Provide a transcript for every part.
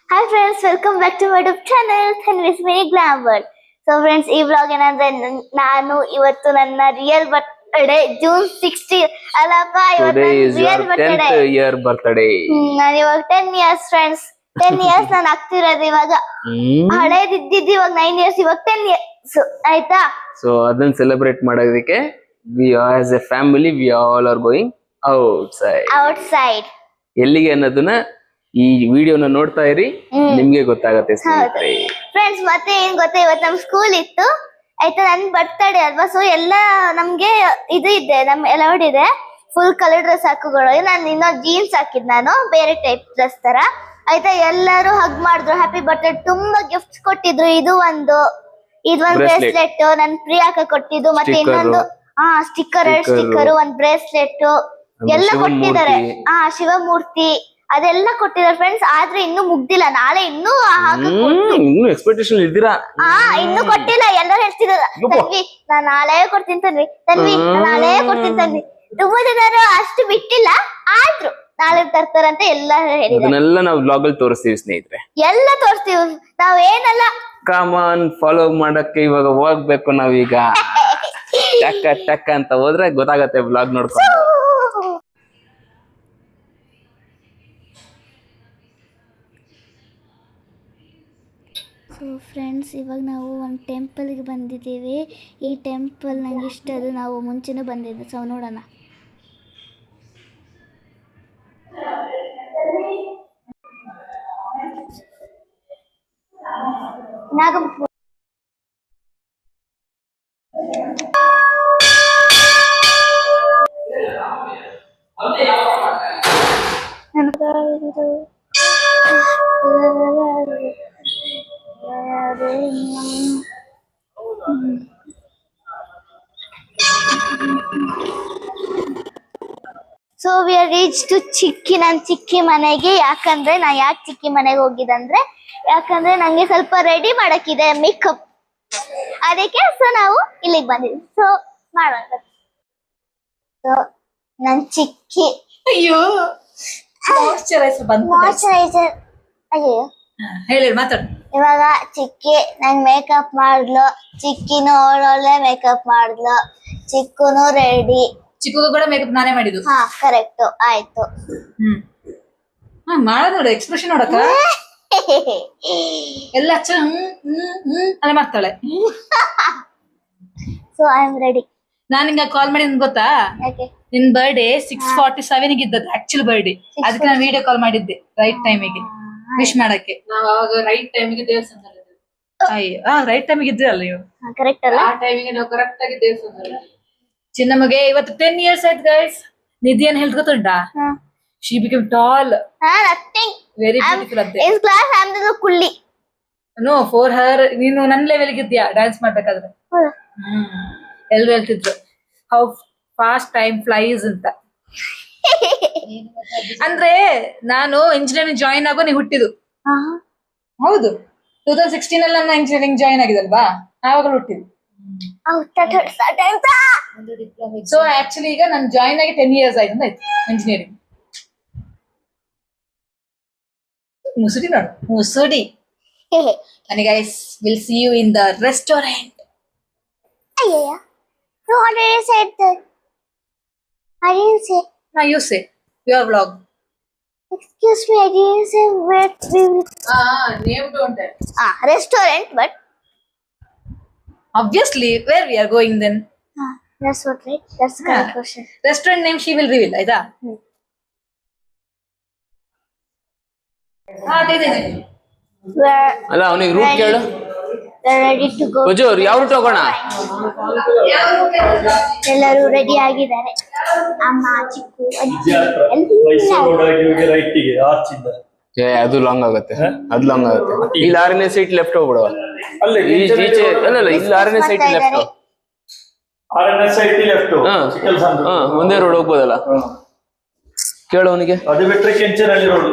Hi friends, welcome back to my YouTube channel, Thanvis Mini Glam World. So friends, ಈ vlog ಏನಂದ್ರೆ ನಾನು ಇವತ್ತು ನನ್ನ ರಿಯಲ್ ಬರ್ತ್ಡೇ ಜೂನ್ 16 ಅಲ್ಲಪ್ಪ ಇವತ್ತು real birthday 10th year birthday. ನಾನು ಇವಾಗ 10 years friends 10 years ನಾನು ಆಗ್ತಿರೋದು ಇವಾಗ ಹಳೇದಿದ್ದಿದ್ದು ಇವಾಗ 9 years ಇವಾಗ 10 years ಆಯ್ತಾ. So ಅದನ್ನ ಸೆಲೆಬ್ರೇಟ್ ಮಾಡೋದಕ್ಕೆ we as a family we all are going outside. ಎಲ್ಲಿಗೆ ಅನ್ನೋದನ್ನ ಈ ವಿಡಿಯೋನ ನೋಡ್ತಾ ಇರಿ, ನಿಮ್ಗೆ ಗೊತ್ತಾಗತ್ತೆ ಸ್ನೇಹಿತರೆ. ಫ್ರೆಂಡ್ಸ್ ಮತ್ತೆ ಏನ್ ಗೊತ್ತಾ, ಇವತ್ತು ನಮ್ ಸ್ಕೂಲ್ ಇತ್ತು ಆಯ್ತಾ, ನನ್ ಬರ್ತಡೇ ಅಲ್ವಾ, ಸೊ ಎಲ್ಲ ನಮ್ಗೆ ಇದು ಇದೆ, ನಮ್ ಅಲೌಡ್ ಇದೆ ಫುಲ್ ಕಲರ್ ಡ್ರೆಸ್ ಹಾಕೋಗಳು. ನಾನು ಇನ್ನೂ ಜೀನ್ಸ್ ಹಾಕಿದ್, ನಾನು ಬೇರೆ ಟೈಪ್ ಡ್ರೆಸ್ ತರ ಆಯ್ತಾ. ಎಲ್ಲರೂ ಹಗ್ ಮಾಡಿದ್ರು, ಹ್ಯಾಪಿ ಬರ್ತ್ಡೇ, ತುಂಬಾ ಗಿಫ್ಟ್ಸ್ ಕೊಟ್ಟಿದ್ರು. ಇದೊಂದು ಬ್ರೇಸ್ಲೆಟ್ ನನ್ ಪ್ರಿಯಾಕ ಕೊಟ್ಟಿದ್ದು, ಮತ್ತೆ ಇನ್ನೊಂದು ಸ್ಟಿಕ್ಕರ್, 2 ಸ್ಟಿಕ್ಕರ್, 1 ಬ್ರೇಸ್ಲೆಟ್ ಎಲ್ಲ ಕೊಟ್ಟಿದ್ದಾರೆ. ಶಿವಮೂರ್ತಿ ಅದೆಲ್ಲ ಕೊಟ್ಟಿದ್ದಾರೆ ಫ್ರೆಂಡ್ಸ್. ಆದ್ರೆ ಇನ್ನು ಮುಗ್ದಿಲ್ಲ, ನಾಳೆ ಇನ್ನೂ ಇನ್ನು ಎಕ್ಸ್ಪೆಕ್ಟೇಷನ್ ಇದ್ದೀರಾ? ಇನ್ನು ಕೊಟ್ಟಿಲ್ಲ. ಎಲ್ಲರೂ ಹೇಳ್ತಿದ್ದಾರೆ ತನ್ವಿ ನಾನ್ ನಾಳೆ ಕೊಡ್ತೀನಿ, ತನ್ವಿ ನಾಳೆ ಕೊಡ್ತೀನಿ ತನ್ವಿ. ತುಂಬಾ ಜನರು ಅಷ್ಟು ಬಿಟ್ಟಿಲ್ಲ, ಆದ್ರೂ ನಾಳೆ ತರ್ತಾರಂತ ಎಲ್ಲ ಹೇಳಿದ್ನೆಲ್ಲ ನಾವು ವ್ಲಾಗ್ ಅಲ್ಲಿ ತೋರಿಸ್ತೀವಿ ಸ್ನೇಹಿತರೆ, ಎಲ್ಲ ತೋರಿಸ್ತೀವಿ. ನಾವೇನಲ್ಲ ಕಾಮನ್ ಫಾಲೋ ಮಾಡಕ್ಕೆ ಇವಾಗ ಹೋಗ್ಬೇಕು ನಾವೀಗ. ಟಕ್ಕ ಟಕ್ಕ ಅಂತ ಹೋದ್ರೆ ಗೊತ್ತಾಗತ್ತೆ ವ್ಲಾಗ್ ನೋಡ್ಕೊಂಡು. ಸೊ ಫ್ರೆಂಡ್ಸ್, ಇವಾಗ ನಾವು ಒಂದು ಟೆಂಪಲ್ಗೆ ಬಂದಿದ್ದೀವಿ. ಈ ಟೆಂಪಲ್ ನಂಗೆ ಇಷ್ಟ, ಅದು ನಾವು ಮುಂಚೆನೂ ಬಂದಿದ್ದು. ಸೊ ನೋಡೋಣ. So we are reach to ನನ್ನ ಚಿಕ್ಕಿ ಮನೆಗೆ. ಯಾಕಂದ್ರೆ ನಾ ಯಾಕೆ ಚಿಕ್ಕಿ ಮನೆಗೆ ಹೋಗಿದಂದ್ರೆ, ಯಾಕಂದ್ರೆ ನಂಗೆ ಸ್ವಲ್ಪ ರೆಡಿ ಮಾಡಕ್ಕಿದೆ, ಮೇಕಪ್, ಅದಕ್ಕೆ. ಸೊ ನಾವು ಇಲ್ಲಿಗೆ ಬಂದಿದ್ವಿ. ಸೊ ಮಾಡೋಣ. ಸೊ ನನ್ ಚಿಕ್ಕಿ, ಅಯ್ಯೋ ಮಾಯ್ಚರೈಸರ್ ಅಯ್ಯೋ ಹೇಳಿ ಮಾತಾಡು. ಇವಾಗ ಚಿಕ್ಕಿ ನಂಗ್ ಮೇಕಪ್ ಮಾಡಿದ್ಲು, ಚಿಕ್ಕಿನೂ ಒಳ್ಳೆ ಮೇಕಪ್ ಮಾಡಿದ್ಲು, ಚಿಕ್ಕುನು ರೆಡಿ. ಚಿಕ್ಕಗೂ ಕೂಡ ಮೇಕಪ್ ನಾನೇ ಮಾಡಿದ್ದು. ಕರೆಕ್ಟ್ ಆಯ್ತು. ಮಾಡೋದ್ ನೋಡು, ಎಕ್ಸ್ಪ್ರೆಷನ್ ನೋಡಕ್ಕ ಎಲ್ಲ ಅಲ್ಲ ಮಾಡ್ತಾಳೆ. So I am ready. ನಾನ್ ಹಿಂಗ ಕಾಲ್ ಮಾಡಿ ಗೊತ್ತಾ, ನಿನ್ ಬರ್ಡೇ 6:47 ಇದ್ದದ್ದು ಆಕ್ಚುಲ್ ಬರ್ಡೇ. ಅದಕ್ಕೆ ನಾನು ವಿಡಿಯೋ ಕಾಲ್ ಮಾಡಿದ್ದೆ ರೈಟ್ ಟೈಮಿಗೆ ವಿಶ್ ಮಾಡಕ್ಕೆ. ನಾವ್ ಅವಾಗ ರೈಟ್ ಟೈಮಿಗೆ ದೇವಸ್ಥಾನ ಅಯ್ಯೋ ರೈಟ್ ಟೈಮಿಗೆ ಇದ್ರಿ ಅಲ್ಲ ನೀವು, ಕರೆಕ್ಟ್ ಅಲ್ಲ? ಆ ಟೈಮಿಗೆ ನಾವು ಕರೆಕ್ಟ್ ಆಗಿ ದೇವಸ್ಥಾನ. ಚಿನ್ನಮ್ಮಗೆ ಇವತ್ತು 10 years ಆಯ್ತು ಗೈಸ್. ನಿಧಿ ಏನ್ ಹೇಳ್ತ ಗೊತ್ತುಂಟಾ, she become tall, very beautiful ಅಂತೆ. In class I am the ಕುಳ್ಳಿ. ನೋ ಫಾರ್ ಹರ್ ನೀನು ನನ್ನ ಲೆವೆಲ್ಗೆ ಇದ್ಯಾ ಡ್ಯಾನ್ಸ್ ಮಾಡ್ಬೇಕಾದ್ರೆ. ಎಲ್ರು ಹೇಳ್ತಿದ್ರು ಹೌ ಫಾಸ್ಟ್ ಟೈಮ್ ಫ್ಲೈಸ್ ಅಂತ. ಅಂದ್ರೆ ನಾನು ಇಂಜಿನಿಯರಿಂಗ್ ಜಾಯಿನ್ ಆಗೋ ನೀವು ಹುಟ್ಟಿದ್ದು. ಹೌದು, 2016 ಅಲ್ಲಿ ನಾನು ಇಂಜಿನಿಯರಿಂಗ್ ಜಾಯಿನ್ ಆಗಿದಲ್ವಾ, ಆವಾಗ ಹುಟ್ಟಿದ್ದು. ಸೊ ಆಕ್ಚುಲಿ ಈಗ ನಾನು ಜಾಯಿನ್ ಆಗಿ 10 years ಆಯ್ತು ಆಯ್ತು ಇಂಜಿನಿಯರಿಂಗ್. ಮುಸುಡಿ ನೋಡು, ಮುಸುಡಿ. And guys, we'll see you in the restaurant. Yeah. You already said that. I didn't say. Now you say your vlog. Excuse me, I didn't say where we will. Name don't tell. Restaurant, but. Obviously, where we are going then? That's what, right? That's the correct question. Restaurant name she will reveal, aida? ಅಲ್ಲ ಅವನಿಗೆ root ಕೇಳು. Ready to go. ಬಜೂರ್ ಯಾವ root ಹೋಗೋಣ? ಎಲ್ಲರೂ ready ಆಗಿದ್ದಾರೆ. ಅಮ್ಮ, ಚಿಕ್ಕು, ಅಜ್ಜಿ ಅದು ಲಾಂಗ್ ಆಗುತ್ತೆ, ಅದು ಲಾಂಗ್ ಆಗುತ್ತೆ. ಇಲ್ಲಿ 6ನೇ ಸೀಟ್ ಲೆಫ್ಟ್ ಹೋಗ್ಬಿಡುವ. ಅಲ್ಲ ಇಲ್ಲಿ 6ನೇ ಸೀಟ್ ಲೆಫ್ಟ್, 6ನೇ ಸೈಟ್ ಲೆಫ್ಟ್. ಒಂದೇ ರೋಡ್ ಹೋಗ್ಬೋದಲ್ಲ? ಕೇಳು ಅವನಿಗೆ. ಅದು ಬಿಟ್ರೆ ಕೆಂಚನಹಳ್ಳಿ ರೋಡ್.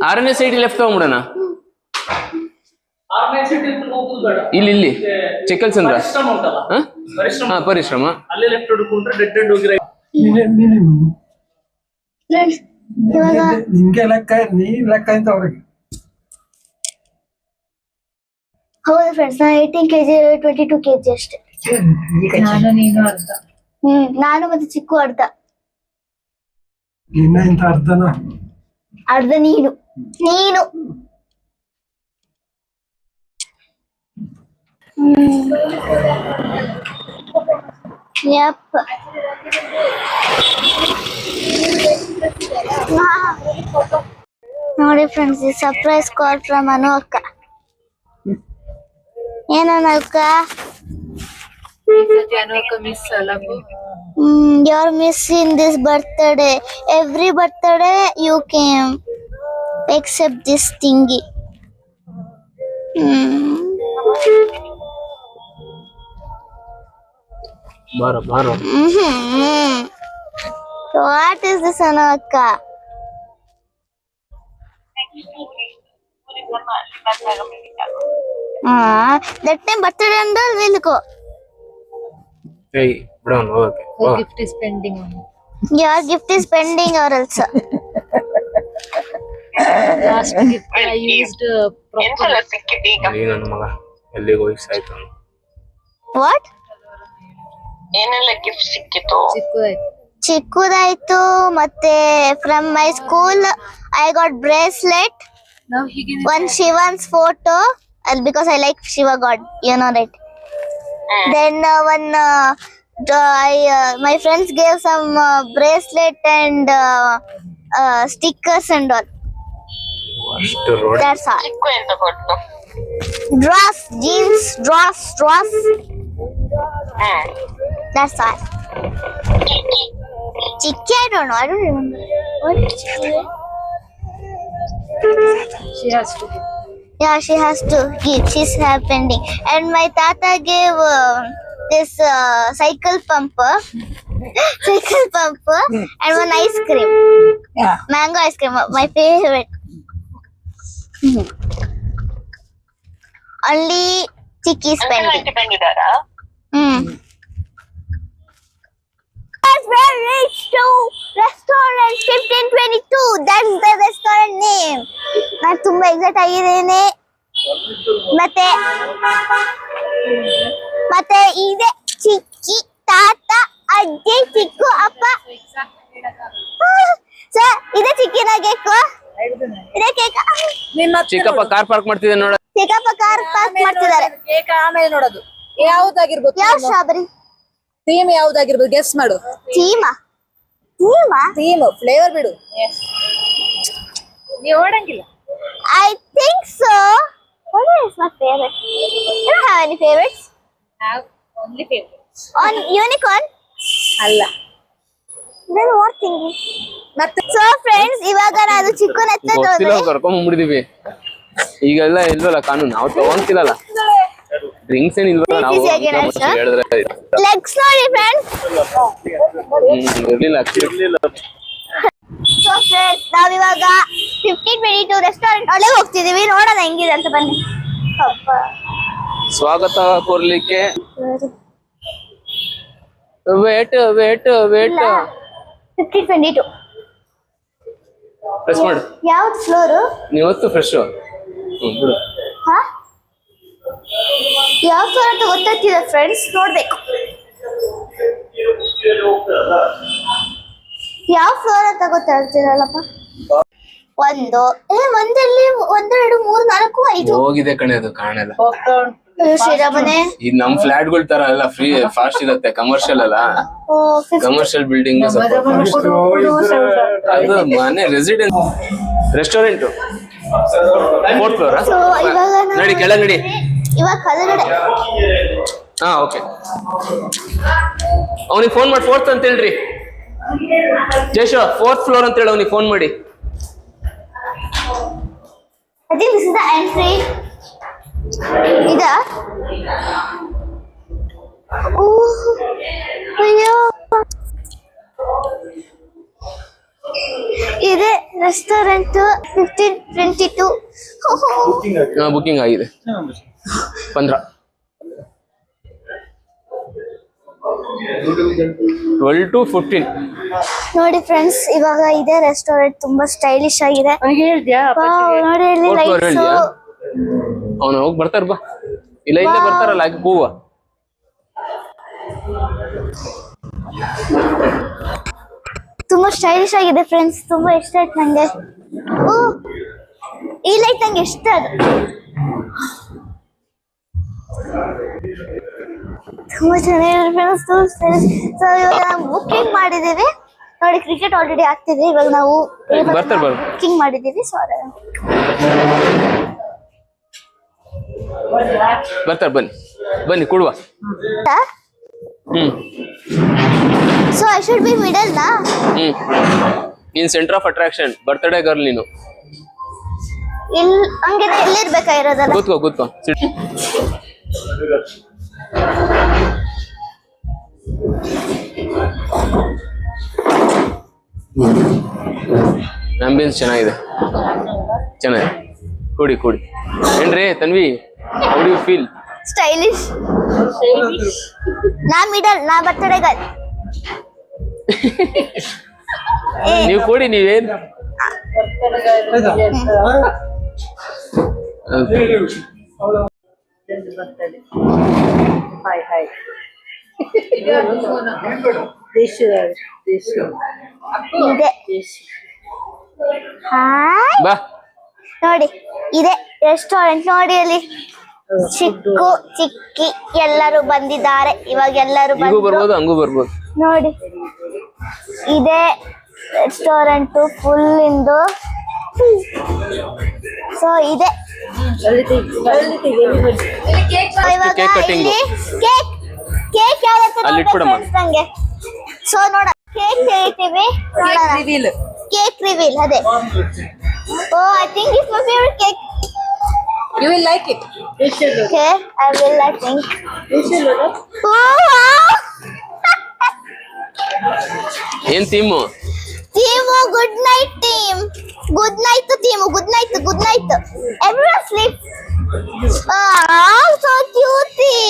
6ನೇ ಸೈಡ್ ಲೆಫ್ಟ್ ಹೋಗ್ಬಿಡೋಣ. ಇಲ್ಲಿ ಇಲ್ಲಿ ಚಿಕ್ಕಲ್ ಚಂದ್ರ ಪರಿಶ್ರಮ ಅಲ್ಲಿ ಲೆಫ್ಟ್ ಹುಡುಕೊಂಡ್ರೆ ಡೆಡ್ ಎಂಡ್ ಹೋಗಿ. ಇವಾಗ ನಿಮ್ಗೆ ಲೆಕ್ಕ ನೀನ್ ಲೆಕ್ಕ ಅಂತ ಅವ್ರಿಗೆ. ಹೌದು ಫ್ರೆಂಡ್ಸ್, ನಾನು 18 kg 22 kg ಅಷ್ಟೇ. ನಾನು ನೀನು ಅರ್ಧ. ನಾನು ಮತ್ತೆ ಚಿಕ್ಕು ಅರ್ಧ. ಇನ್ನ ಇಂತ ಅರ್ಧನ ಅರ್ಧ ನೀನು. ಯಪ್ಪ. ನೋಡಿ ಫ್ರೆಂಡ್ಸ್, ಈ ಸರ್ಪ್ರೈಸ್ ಕಾಲ್ ಫ್ರಮ್ ಅನು ಅಕ್ಕ. ಏನನ್ನ ಅಕ್ಕ? ಮಿಸ್ ಅಲ್ಲ, you're missing this birthday. Every birthday you came except this thingy. ಬಾರೋ ಬಾರೋ. What is this, Anaka? That time birthday and all will go. ಏಯ್ ಬಿಡೋಣ ಹೋಗಕ್ಕೆ. Gift is pending. Your gift is pending or else. Last gift I used proper. ಈ ನನ್ನ ಮಗ ಎಲ್ಲಿಗೆ ಹೋಗಿ ಸಾಯ್ತು. What? ಏನೆಲ್ಲ ಗಿಫ್ಟ್ ಸಿಕ್ಕಿತು? ಚಿಕ್ಕದಾಯ್ತು. ಮತ್ತೆ from my school I got bracelet, ನಾವು ಹೀಗೆ one Shivan's photo, because I like Shiva God, you know that. Then one my friends gave some bracelet and stickers and all. ಅಷ್ಟು ರೋಡ್. That's all. ಚಿಕ್ಕು ಎಂತ ಕೊಟ್ಟು? Dress, jeans, dress. That's all. Chikki, I don't know. I don't remember. What is Chikki? she has to give. Yeah, she has to give. She's pending. And my tata gave this cycle pump and one ice cream. Yeah. Mango ice cream, my favorite. Only Chikki is pending. ಬಂದಿದ್ದಾರಾ? We reached to restaurant 1522. That's the restaurant name. ನಾನು ತುಂಬಾ excite ಆಗಿದ್ದೇನೆ. ಮತ್ತೆ ಇದೆ ಚಿಕ್ಕಿ, ತಾತ, ಅಜ್ಜಿ, ಚಿಕ್ಕು, ಅಪ್ಪ. Sir, ಇದೆ ಚಿಕ್ಕಿನ cake. ಇದೆ ಕೇಕ. ಚಿಕ್ಕಪ್ಪ ಕಾರ್ ಪಾರ್ಕ್ ಮಾಡ್ತಿದ್ದೆ ನೋಡ. ಚಿಕ್ಕಪ್ಪ ಕಾರ್ ಪಾರ್ಕ್ ಮಾಡ್ತಿದ್ದಾರೆ. ಕೇಕ್ ಆಮೇಲೆ ನೋಡೋದು. ಯಾವ್ದಾಗಿರ್ಬೋದು? ಯಾವ ಸ್ಟ್ರಾಬೆರಿ ಥೀಮ್ ಯಾವ್ದಾಗಿರ್ಬೋದು? ಗೆಸ್ ಮಾಡು. ಥೀಮಾ? ಥೀಮ್ ಫ್ಲೇವರ್ ಬಿಡು. ನೀವು ಓಡಂಗಿಲ್ಲ. I think so. What is my favorite? You don't have any favorites? Have only favorites. On unicorn? ಅಲ್ಲ. Then what thinking? ಮತ್ತೆ So friends, ಇವಾಗ ನಾನು ಚಿಕ್ಕನ ಹತ್ರ ಗೊತ್ತಿಲ್ಲ ಕರ್ಕೊಂಡ್ಬಿಡ್ತೀವಿ. ಈಗೆಲ್ಲ ಇಲ್ವಲ್ಲ ಕಾನೂನು, ನಾವು ತಗೊಂತಿರಲ್ಲ. ಡ್ರಿಂಕ್ಸ್ ಏನ್ ಇಲ್ವಲ್ಲ, ನಾವು ಹೇಳಿದ್ರೆ ಲೆಗ್ಸ್ ನೋಡಿ ಫ್ರೆಂಡ್ಸ್. ಇರ್ಲಿಲ್ಲ. ಸೊ ಫ್ರೆಂಡ್ಸ್, ನಾವಿವಾಗ 1522 ರೆಸ್ಟೋರೆಂಟ್ ಒಳಗೆ ಹೋಗ್ತಿದೀವಿ. ನೋಡೋಣ ಹೆಂಗಿದೆ ಅಂತ, ಬನ್ನಿ. ಸ್ವಾಗತ ಕೋರ್ಲಿಕ್ಕೆ ವೇಟ್ 1522 ಪ್ರೆಸ್ ಮಾಡು. ಯಾವ್ದು ಫ್ಲೋರು? ನೀವತ್ತು ಫ್ರೆಶ್ ಬಿಡು. ಯಾವ ಫ್ಲೋರ್ ಅಂತ ಗೊತ್ತಾಗ್ತಿದೆ ಫ್ರೆಂಡ್ಸ್, ನೋಡ್ಬೇಕು ಯಾವ ಫ್ಲೋರ್ ಅಂತ ಗೊತ್ತಾಗ್ತಿರಲ್ಲಪ್ಪ. ಒಂದಲ್ಲಿ 1 2 3 4 5 ಹೋಗಿದೆ ಕಣೆ, ಅದು ಕಾಣಲ್ಲ. ಶ್ರೀರಾಮನೆ. ಈ ನಮ್ ಫ್ಲಾಟ್ ಗಳ ತರ ಎಲ್ಲ ಫ್ರೀ ಫಾಸ್ಟ್ ಇರುತ್ತೆ, ಕಮರ್ಷಿಯಲ್ ಅಲ್ಲ. ಕಮರ್ಷಿಯಲ್ ಬಿಲ್ಡಿಂಗ್ ಅದು ಮನೆ ರೆಸಿಡೆನ್ಸ್ ರೆಸ್ಟೋರೆಂಟ್ 4th ಫ್ಲೋರ್. ನಡಿ ಕೆಳಗೆ ನಡಿ. ಇವಾಗ ಕೆಳಗಡೆ. ಹಾ ಓಕೆ. ಅವನಿಗೆ ಫೋನ್ ಮಾಡಿ 4th ಅಂತ ಹೇಳ್ರಿ. ಜೇಶ 4th ಫ್ಲೋರ್ ಅಂತ ಹೇಳಿ ಅವನಿಗೆ ಫೋನ್ ಮಾಡಿ. I think this is the entry. Ida. ಅಯ್ಯೋ, ಇದೆ ರೆಸ್ಟೋರೆಂಟ್ 1522. ಬುಕಿಂಗ್ ಆಗಿದೆ 15. 12 to 15. ನೋಡಿ ಫ್ರೆಂಡ್ಸ್, ಇವಾಗ ಇದೆ ರೆಸ್ಟೋರೆಂಟ್, ತುಂಬಾ ಸ್ಟೈಲಿಶ್ ಆಗಿದೆ. Wow, ನೋಡಿ ಇಲ್ಲಿ ಲೈಟ್ಸ್. ಅವನು ಹೋಗಿ ಬರ್ತಾರ ಬಾ, ಇಲ್ಲ ಇಲ್ಲೇ ಬರ್ತಾರಲ್ಲ ಹಾಕಿ ಹೂವ. ತುಂಬಾ ಸ್ಟೈಲಿಶ್ ಆಗಿದೆ ಫ್ರೆಂಡ್ಸ್, ತುಂಬಾ ಇಷ್ಟ ಆಯ್ತು ನಂಗೆ. ಓ, ಈ ಲೈಟ್ ನಂಗೆ ಇಷ್ಟ. ಅದು ತುಂಬಾ ಚೆನ್ನಾಗಿದೆ ಫ್ರೆಂಡ್ಸ್. ಸೊ ಇವಾಗ ನಾವು ಬುಕ್ಕಿಂಗ್ ಮಾಡಿದೀವಿ ನೋಡಿ, ಕ್ರಿಕೆಟ್ ಆಲ್ರೆಡಿ ಆಗ್ತಿದೆ. ಇವಾಗ ನಾವು ಬುಕ್ಕಿಂಗ್ ಮಾಡಿದೀವಿ. ಸೊ ಬರ್ತಾರ, ಬನ್ನಿ ಬನ್ನಿ ಕೊಡುವ. So I should be middle ನಾ? ನೀನ್ centre of attraction, birthday girl ನೀನು. ಹಂಗೇನೆ ಎಲ್ಲಿರ್ಬೇಕಾ ಇರೋದಲ್ಲ? ಕೂತ್ಕೋ. ಆಂಬಿಯನ್ಸ್ ಚೆನ್ನಾಗಿದೆ. ಕೂಡಿ ಏನ್ರಿ Tanvi, how do you feel? Stylish. ನಾ ಮಿಡಲ್, ನಾ ಬರ್ತಡೇ ಗರ್ಲ್. ನೀವು ಕೂಡಿ, ನೀವೇನ್ ಹಾಯ್. ಬಾ ನೋಡಿ ಇದೆ ರೆಸ್ಟೋರೆಂಟ್. ನೋಡಿ ಅಲ್ಲಿ ಚಿಕ್ಕಿ ಎಲ್ಲರೂ ಬಂದಿದ್ದಾರೆ. ಇವಾಗ ಎಲ್ಲರೂ ಬರ್ಬೋದು, ಹಂಗೂ ಬರ್ಬೋದು. ನೋಡಿ ಇದೆ ರೆಸ್ಟೋರೆಂಟ್ ಫುಲ್ ಇಂದು. ಸೊ ಇದೆ ಇವಾಗ Cake cutting. ಇಲ್ಲಿ ಕೇಕ್ ಅಲ್ಲಿ ಇಟ್ಬಿಡಮ್ಮ. ನಂಗೆ. ಸೊ ನೋಡ, ಕೇಕ್ ತೆಗಿತೀವಿ, ಕೇಕ್ ರಿವೀಲ್. ಅದೇ. Oh, I think it's my favourite cake. You will like it. Okay, I will, I think. ಏನ್ theme? Teemu, good night team. Good night to Teemu. Good night. Good night. Everyone sleep. Ah, so cutie.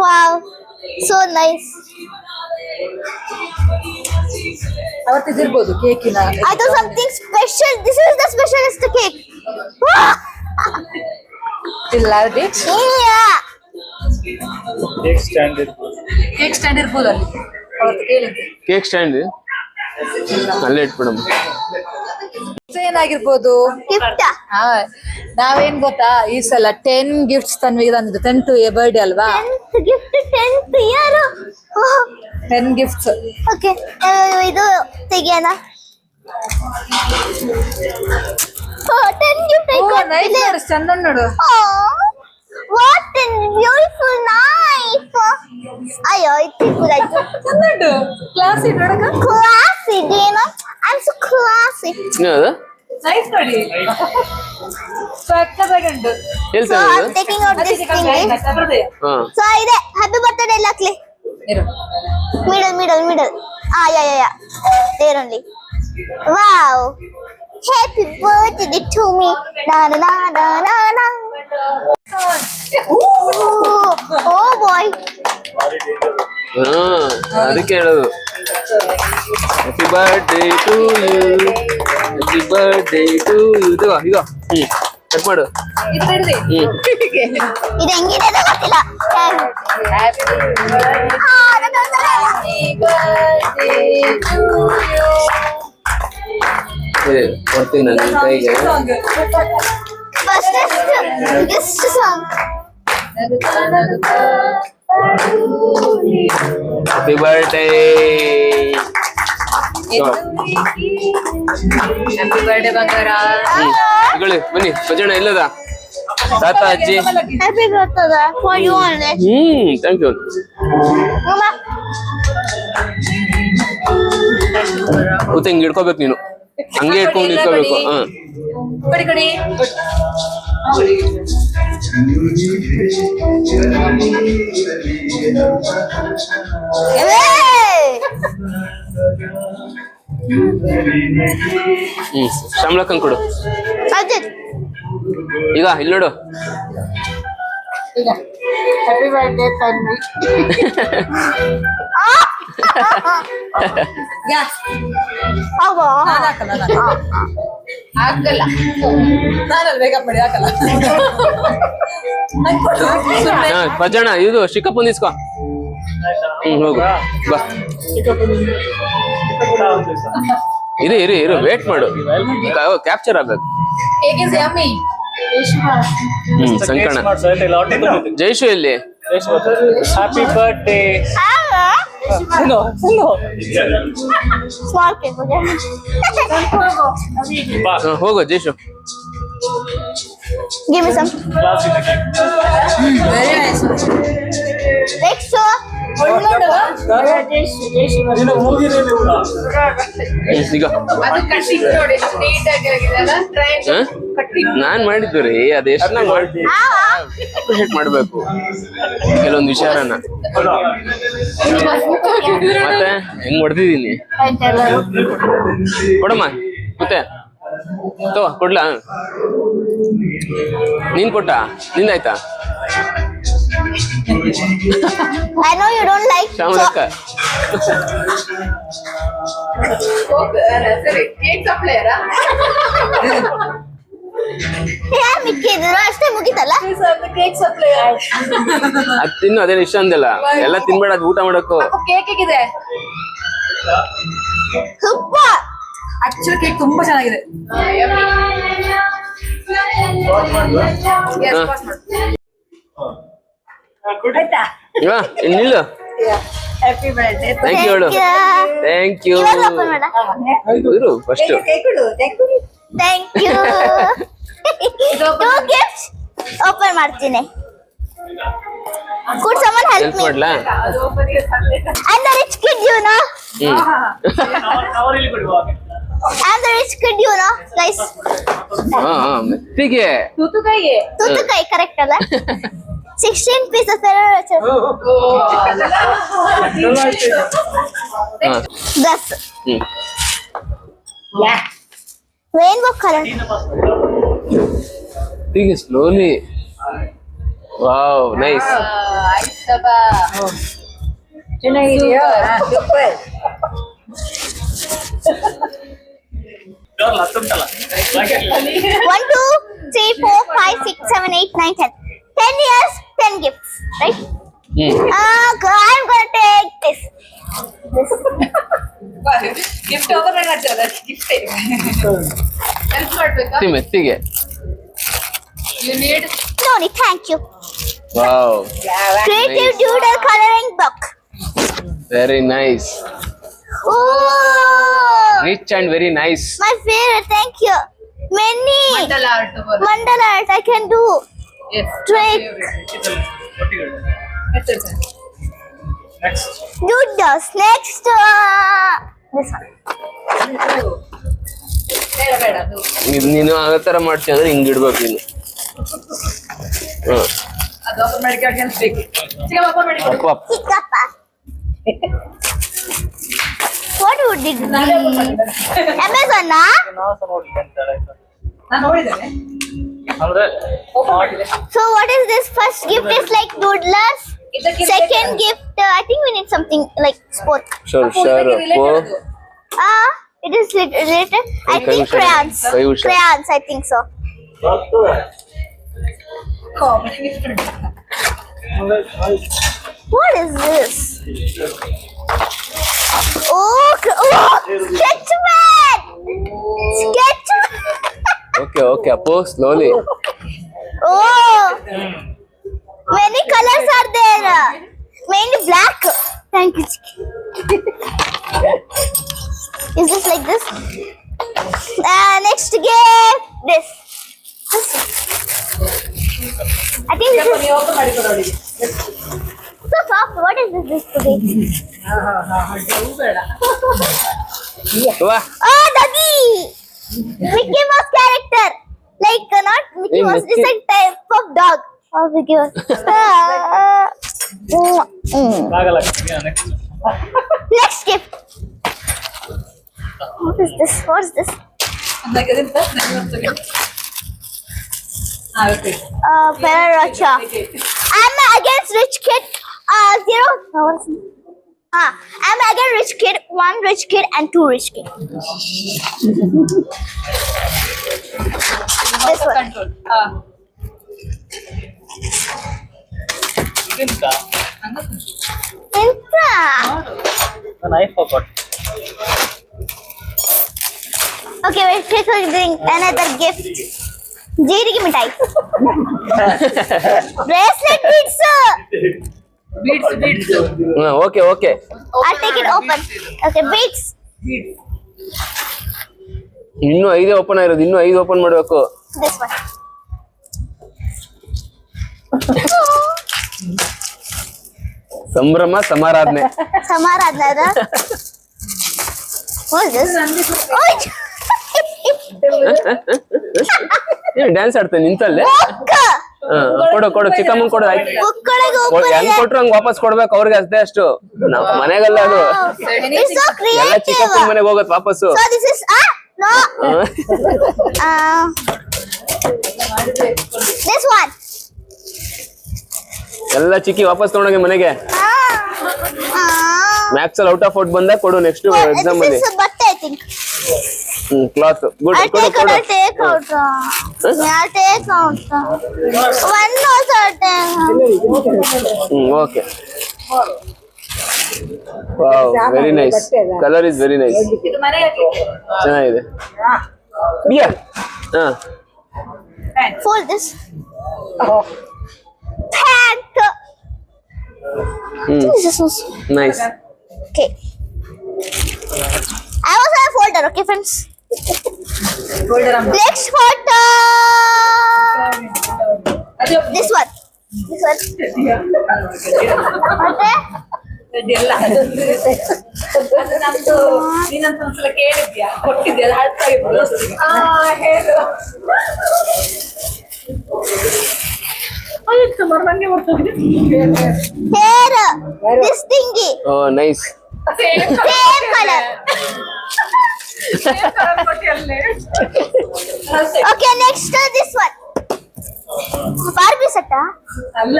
Wow, so nice. ಅವತ್ತಿರ್ಬೋದು ಕೇಕಿನ. I thought something special. This is the specialist cake. You love it? Yeah. Take standard. Cake stand ಇರ್ಬೋದು ಅಲ್ಲಿ. ಅವತ್ತು ಕೇಳಿದ್ದೆ. Cake stand ಅಲ್ಲೇ ಇಟ್ಬಿಡಮ್ಮ. ಏನಾಗಿರ್ಬೋದು? Gift. ಹಾ, ನಾವೇನ್ ಗೊತ್ತಾ, ಈ ಸಲ 10 ಗಿಫ್ಟ್ಸ್ ತನ್ವಿಗೆ ತಂದಿದ್ದು. 10 to a birthday ಅಲ್ವಾ? 10th gift, 10th year. 10 gifts. Okay, ಇದು ತೆಗಿಯೋಣ. 10 gift I got. ನೈಸ್ ನೋಡು, ಚಂದ ನೋಡು. What a beautiful knife. ಅಯ್ಯೋ, ಇಟ್ಬಿಡಾಯ್ತು. ಚಂದ ಉಂಟು, ಕ್ಲಾಸಿ ನೋಡಕ. Classy, Dina. I'm so classy. ಅದು ನೈಸ್ ನೋಡಿ, ಸಕ್ಕತ್ತಾಗುಂಟು. ಎಲ್ಲಿ So I'm ತಂದಿದ್ದು? taking out this thing. ಹಾ, So ಇದೆ happy birthday ಎಲ್ಲ ಹಾಕ್ಲಿ. Middle. Yeah. There only. Wow. Happy birthday to me. Na. Oh boy. ಹಾ, ಅದಕ್ಕೆ ಹೇಳೋದು. Happy birthday to you, happy birthday to you. ಈಗ ಕಟ್ ಮಾಡು. ಇದು ಹೆಂಗಿದೆ ಅಂತ ಗೊತ್ತಿಲ್ಲ. ಕೊಡ್ತೀನಿ ನಾನು ನಿನ್ ಕೈಗೆ. First song. Happy birthday. Happy birthday ಬಂಗಾರ. ತಗೊಳ್ಳಿ, ಬನ್ನಿ ಭಜನ ಇಲ್ಲದ ತಾತ ಅಜ್ಜಿ. Happy birthday for you only. Thank you. Mama. ಕೂತ್ ಹಿಂಗ್ ಇಡ್ಕೋಬೇಕು ನೀನು, ಹಂಗೆ ಇಟ್ಕೊಂಡು ನಿಂತ್ಕೋಬೇಕು. ಹಾ, ಕೊಡಿ. ಶ್ಯಾಮ್ಲಕ್ಕಂಗ್ ಕೊಡು. Ajit. ಈಗ ಇಲ್ಲಿ ನೋಡು. ಈಗ ಹ್ಯಾಪಿ ಬರ್ತ್ಡೇ ತನ್ವಿ. ಹಾಕಲ್ಲ ನಾನು ಬೇಕಪ್ ಮಾಡಿ ಹಾಕಲ್ಲ. ಭಜಣ ಇದು ಶಿಕಪ್ಪನ್ ಇಸ್ಕೊ. ಹೋಗು ಬಾ. ಇರು ವೇಟ್ ಮಾಡು, ಕ್ಯಾಪ್ಚರ್ ಆಗ್ಬೇಕು. ಹೇಗಿದೆ ಯಮ್ಮಿ? ಸಂಕಣ ಜೈಶು ಎಲ್ಲಿ? Happy birthday. ಸ್ಮಾಲ್ ಕೇಕ್ ಹೋಗು Jaishu. Give me some. Very nice. Next ಈಗ ಅದು ಕಟ್ಟಿಂಗ್ ನೋಡಿ ಎಷ್ಟು ನೀಟಾಗಿ ಆಗಿದೆಲ್ಲ. ಕಟ್ಟಿಂಗ್ ನಾನ್ ಮಾಡಿದ್ದು ರೀ, ಅದೆಷ್ಟು ಅಪ್ರಿಶಿಯೇಟ್ ಮಾಡ್ಬೇಕು ಕೆಲವೊಂದು ವಿಚಾರನ. ಮತ್ತೆ ಹೆಂಗ್ ಹೊಡೆದಿದ್ದೀನಿ ಕೊಡಮ್ಮ. ಮತ್ತೆ ಕೊಡ್ಲಾ? ನೀನ್ ಕೊಟ್ಟ? ನಿಂದಾಯ್ತಾ? I know you don't like ಶ್ಯಾಮಲಕ್ಕ ಸರಿ ಕೇಕ್ ಸಪ್ಲೈಯರಾ? ಯಾರು ಮಿಕ್ಕಿದ್ರು ಅಷ್ಟೇ ಮುಗಿತಲ್ಲ. Cake supplier. ಅದ್ ತಿನ್ನು, ಅದೇನು ಇಷ್ಟ ಅಂದಿಲ್ಲ. ಎಲ್ಲ ತಿನ್ಬೇಡ, ಅದು ಊಟ ಮಾಡಕ್ಕೂ. ಕೇಕ್ ಹೇಗಿದೆ? ಸೂಪರ್. ಆಕ್ಚುಲಿ ಕೇಕ್ ತುಂಬಾ ಚೆನ್ನಾಗಿದೆ. ನಿಲ್ಲು. Happy birthday. ಥ್ಯಾಂಕ್ ಯು ಹೇಳು. Thank you. ಇವಾಗ ಓಪನ್ ಮಾಡ. ಇರು first. Thank you. Two gifts open ಮಾಡ್ತೀನಿ. Could someone help help me? ಮಾಡ್ಲಾ? I'm the rich kid, you know. I'm the rich kid, you know, guys. ಮೆತ್ತಿಗೆ ತೂತುಕಾಯಿ correct ಅಲ್ಲ? 16 pieces Ferrero Rocher. Dress. Rainbow color. ಮೆತ್ತಿಗೆ slowly. Wow nice. ಚೆನ್ನಾಗಿದೆಯಾ? Super. Girl, ಹತ್ತುಂಟಲ್ಲ. 1, 2, 3, 4, 5, 6, 7, 8, 9, 10. 10 years, 10 gifts, right? I'm gonna take this. Gift open ಮಾಡ್ತಾರಲ್ಲ, gift help ಮಾಡ್ಬೇಕಾ? ಮೆತ್ತಿಗೆ. You need No need, thank you. Wow Creative doodle coloring book. Very nice. Oh, rich and very nice. my favorite, thank you. Many mandala art ಬರುತ್ತೆ. mandala art I can do. Yes. Trick. Next. Doodles. Next, this one. ಬೇಡ ಅದು. ನೀನು ಆ ತರ ಮಾಡ್ತೀಯ ಅಂದ್ರೆ ಹಿಂಗ್ ಇಡ್ಬೇಕು ನೀನು. ಅದು ಓಪನ್ ಮಾಡಿ ಅನ್ಸ್ಬೇಕು. ಈಗ ಓಪನ್ ಮಾಡಿ Hikappa. What would it be? Amazon, na? ನಾನು ನೋಡಿದ್ದೇನೆ. ಅಂದ್ರೆ ಓಪನ್ ಮಾಡಿದೆ. So what is this? First gift is like doodlers. ಇದಕ್ಕೆ Second gift, I think we need something like sport. Sure sure It is related. I think Kayusha. crayons. Kayusha. Crayons, I think so. Comedy gift ಉಂಟು. What is this? Oh, Sketchman! Sketchman! Okay okay Appu slowly. Oh, many colors are there. Mainly black. Thank you. Is this like this? Next gift, this. I think this is ನೀವು open ಮಾಡಿ ಕೊಡಿ. so soft. What is this today? ಹೂ ಬೇಡ. ವಾ Oh, doggy! Mickey Mouse character. Like not Mickey Hey, Mouse. Mickey. It's a type of dog. Oh, Mickey Mouse. ಆಗಲ್ಲ. Next. Next gift. What is this? What's this? ಅದಕ್ಕಿಂತ ನನಗೆ okay. Ferrero Rocher. I'm against rich kid. Zero. No, I'm against rich kid. One rich kid and two rich kid. This one. Control ಇದೆಂತ Inta. ನಾನು I forgot Okay, we're taking another gift. Jeerigi mithai. Bracelet beads. Beads okay okay I'll take it open. Okay, beads. ಇನ್ನು 5 open ಆಗಿರೋದು, ಇನ್ನು 5 open ಮಾಡ್ಬೇಕು. This one. ಸಂಭ್ರಮ ಸಮಾರಾಧನೆ. Samaradna. What's this? Dance ಆಡ್ತೇನೆ ನಿಂತಲ್ಲೇ. Book. ಕೊಡು ಕೊಡು ಚಿಕ್ಕಮ್ಮನ್ ಕೊಡು ಆಯ್ತು. Book ಒಳಗೆ open ಹೆಂಗ್ ಕೊಟ್ರು ಹಂಗ್ ವಾಪಸ್ ಕೊಡ್ಬೇಕು ಅವ್ರಿಗೆ ಅಷ್ಟೇ ಅಷ್ಟು. ನಾವ್ ಮನೆಗಲ್ಲ ಅದು It's so ಎಲ್ಲ creative. ಚಿಕ್ಕಪ್ಪನ ಮನೆಗೆ ಹೋಗತ್ ವಾಪಸ್ಸು. So this is no. This one. ಎಲ್ಲ ಚಿಕ್ಕಿ ವಾಪಸ್ ತಗೊಂಡೋಗಿ ಮನೆಗೆ. ಮ್ಯಾಕ್ಸ್ ಅಲ್ಲಿ ಔಟ್ ಆಫ್ ಔಟ್ ಬಂದಾಗ ಕೊಡು ನೆಕ್ಸ್ಟ್ ಎಕ್ಸಾಮ್ ಅಲ್ಲಿ. This is a butt, I think. Cloth good I'll ಕೊಡು take out. ಕೊಡು. I'll take out. I'll take out. One also I'll take. Okay. Wow very nice. Colour is very nice. ಇದು ಮನೆಗೆ ಹಾಕ್ಲಿಕ್ಕೆ. ಚೆನ್ನಾಗಿದೆ. ಬಿಯಾ ಹಾ Fold this. Thank. This was nice. okay. I also have a folder. Okay, friends. Next photo. This one. This one. Okay. ಅದೆಲ್ಲ ಅದು ನಮ್ದು ನೀನಂತ ಒಂದ್ಸಲ ಕೇಳಿದ್ಯಾ ಕೊಟ್ಟಿದ್ಯಲ್ಲ ಹೇಳ್ತಾ ಹೇಳು ನಂಗೆ ಬರ್ತದೆ Here. This thingy. Oh nice. Same color. Okay, next this one. Barbie set. ಅಲ್ಲ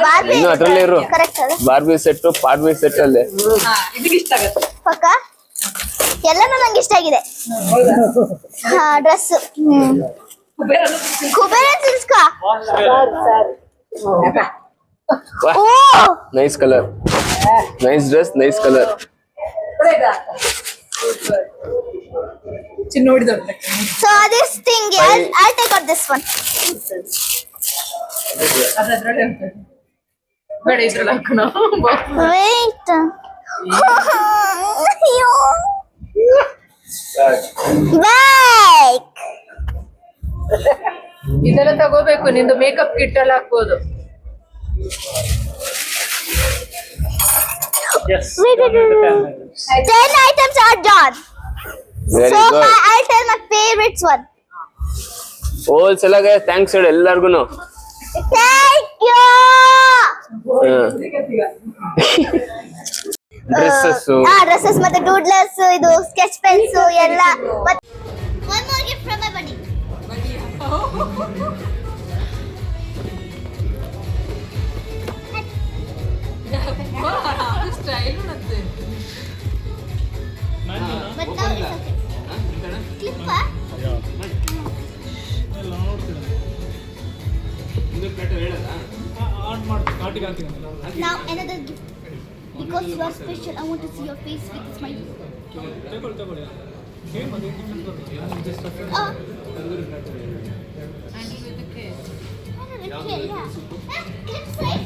Barbie. ಇನ್ನು ಅದ್ರಲ್ಲೇ ಇರು. Correct. Barbie set Barbie set ಅಲ್ಲೇ. ಇದಕ್ಕೆ ಇಷ್ಟ ಆಗತ್ತೆ ಪಕ್ಕ ಎಲ್ಲಾನು ನಂಗೆ ಇಷ್ಟ ಆಗಿದೆ. ಡ್ರೆಸ್ ಕುಬೇರ ತಿನ್ಸ್ಕ. Oh nice colour, nice dress, nice colour. ಚಿನ್ನ ನೋಡಿದವ್ರು so this thing I'll take out this one. ಅದ್ರೊಳಗೆ ಉಂಟು ಬೇಡ ಇದ್ರಲ್ಲಿ ಹಾಕೋಣ Wait. Bike. ಇದೆಲ್ಲ ತಗೋಬೇಕು ನಿಂದು ಮೇಕಪ್ ಕಿಟ್ ಎಲ್ಲ ಹಾಕ್ಬೋದು Yes. Wait. 10 items are done. Very So good. I'll tell my favorites one. Wholesale ಆಗಿ ಥ್ಯಾಂಕ್ಸ್ ಹೇಳಿ ಎಲ್ಲಾರ್ಗುನು. Thank you. ಡ್ರೆಸ್ಸಸ್ ಡ್ರೆಸ್ಸಸ್ ಮತ್ತೆ ಡೂಡ್ಲರ್ಸ್, ಇದು ಸ್ಕೆಚ್ ಪೆನ್ಸ್ ಎಲ್ಲ. One more gift from my buddy. But now it's okay. Clip. Now another gift. Because you are special, I want to see your face with a smile. Okay, yeah. Clips right.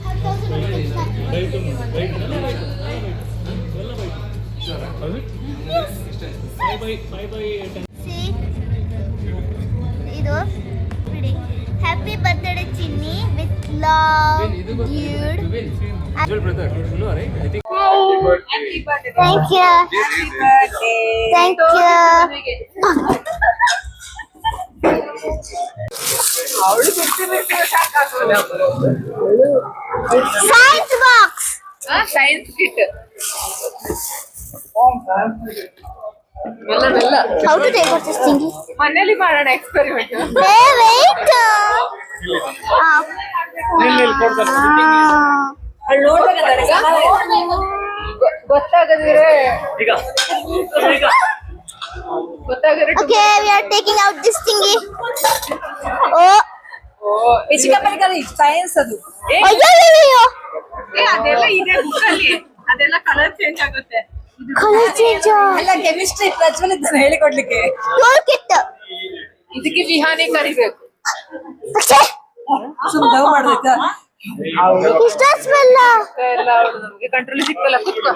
Have 1,000 of clips now. See? ಇದು ಬಿಡಿ. Happy birthday Chinni with love, dude. Thank you. Thank you. Science box. Science kit How to take out this thingy? ಮನೇಲಿ ಮಾಡೋಣ experiment. Hey, wait. ಗೊತ್ತಾಗದಿದ್ರೆ Okay, we are taking out this thingy. Oh. Science ಅದು ಅಯ್ಯೋ ಅದೆಲ್ಲ ಇದೆ book ಅಲ್ಲಿ, ಅದೆಲ್ಲ colour change ಆಗುತ್ತೆ. Colour change ಎಲ್ಲ ಕೆಮಿಸ್ಟ್ರಿ ಪ್ರಜ್ವಲ್ ಇದ್ದಾನೆ ಹೇಳಿಕೊಡ್ಲಿಕ್ಕೆ. ಟೂಲ್ ಕಿಟ್ ಇದಕ್ಕೆ ವಿಹಾನಿ ಕರಿಬೇಕು. ಇಷ್ಟ ಸ್ಮೆಲ್ ಎಲ್ಲ ನಮ್ಗೆ ಕಂಟ್ರೋಲ್ ಸಿಕ್ಕಲ್ಲ. ಕುತ್ಕೋ.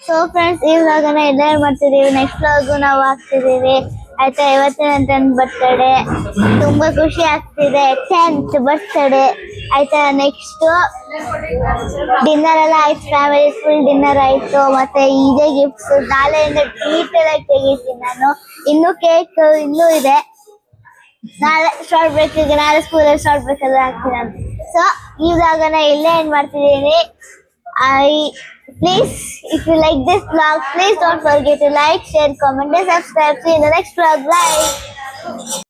ಸೊ ಫ್ರೆಂಡ್ಸ್, ಈ ವ್ಲಾಗನ್ನ ಎಲ್ಲೇ ಮಾಡ್ತಿದೀವಿ. ನೆಕ್ಸ್ಟ್ ವ್ಲಾಗು ನಾವು ಹಾಕ್ತಿದೀವಿ ಆಯ್ತಾ. ಇವತ್ತಿನ ನನ್ನ ಬರ್ತಡೇ, ತುಂಬಾ ಖುಷಿ ಆಗ್ತಿದೆ. 10th ಬರ್ತಡೇ ಆಯ್ತಾ. ನೆಕ್ಸ್ಟ್ ಡಿನ್ನರ್ ಎಲ್ಲ ಆಯ್ತು, ಫ್ಯಾಮಿಲಿ ಫುಲ್ ಡಿನ್ನರ್ ಆಯ್ತು. ಮತ್ತೆ ಇದೇ ಗಿಫ್ಟ್ಸ್ ನಾಳೆಯಿಂದ ಡೀಟೇಲ್ ಆಗಿ ತೆಗಿತೀನಿ ನಾನು. ಇನ್ನು ಕೇಕ್ ಇನ್ನೂ ಇದೆ. ನಾಳೆ ಶಾರ್ಟ್ ಬ್ರೇಕ್, ಈಗ ನಾಳೆ ಸ್ಕೂಲಲ್ಲಿ ಶಾರ್ಟ್ ಬ್ರೇಕ್ ಎಲ್ಲ ಹಾಕ್ತೀನಿ ನಾನು. ಸೊ ಈ ವ್ಲಾಗನ್ನ ಇಲ್ಲೇ ಏನ್ ಮಾಡ್ತಿದ್ದೀನಿ. Please, if you like this vlog, please don't forget to like, share, comment and subscribe. See you in the next vlog. Bye.